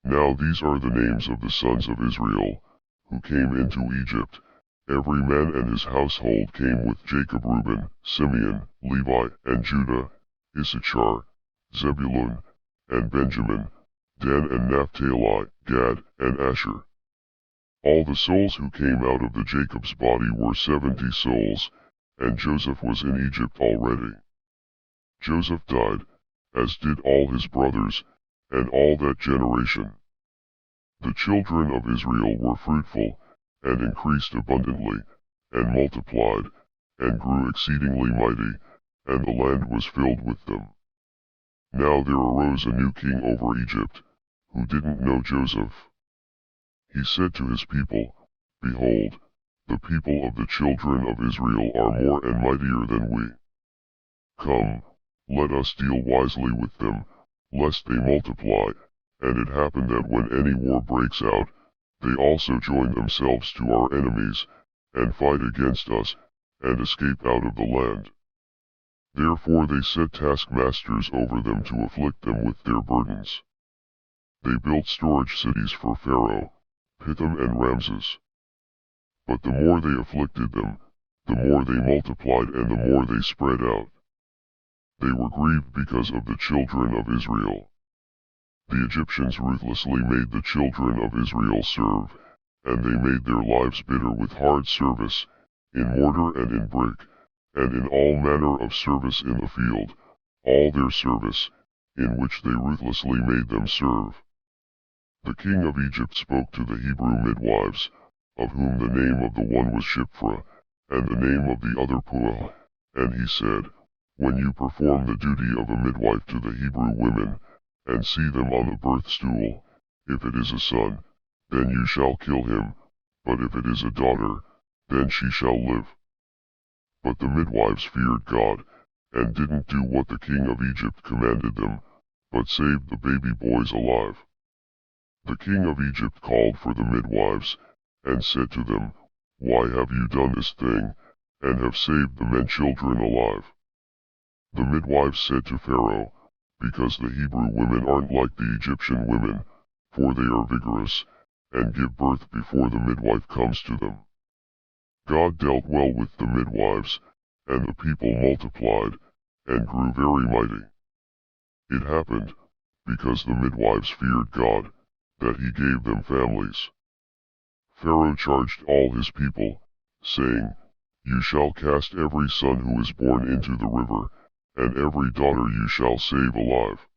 Now these are the names of the sons of Israel, who came into Egypt. Every man and his household came with Jacob: Reuben, Simeon, Levi, and Judah, Issachar, Zebulun, and Benjamin, Dan and Naphtali, Gad, and Asher. All the souls who came out of the Jacob's body were 70 souls, and Joseph was in Egypt already. Joseph died, as did all his brothers, and all that generation. The children of Israel were fruitful, and increased abundantly, and multiplied, and grew exceedingly mighty, and the land was filled with them. Now there arose a new king over Egypt, who didn't know Joseph. He said to his people, Behold, the people of the children of Israel are more and mightier than we. Come, let us deal wisely with them, lest they multiply. And it happened that when any war breaks out, they also join themselves to our enemies, and fight against us, and escape out of the land. Therefore they set taskmasters over them to afflict them with their burdens. They built storage cities for Pharaoh, Pithom and Ramses. But the more they afflicted them, the more they multiplied and the more they spread out. They were grieved because of the children of Israel. The Egyptians ruthlessly made the children of Israel serve, and they made their lives bitter with hard service, in mortar and in brick, and in all manner of service in the field, all their service, in which they ruthlessly made them serve. The king of Egypt spoke to the Hebrew midwives, of whom the name of the one was Shiphrah, and the name of the other Puah, and he said, When you perform the duty of a midwife to the Hebrew women, and see them on the birth stool, if it is a son, then you shall kill him, but if it is a daughter, then she shall live. But the midwives feared God, and didn't do what the king of Egypt commanded them, but saved the baby boys alive. The king of Egypt called for the midwives, and said to them, Why have you done this thing, and have saved the men children alive? The midwives said to Pharaoh, Because the Hebrew women aren't like the Egyptian women, for they are vigorous, and give birth before the midwife comes to them. God dealt well with the midwives, and the people multiplied, and grew very mighty. It happened, because the midwives feared God, that he gave them families. Pharaoh charged all his people, saying, You shall cast every son who is born into the river, and every daughter you shall save alive.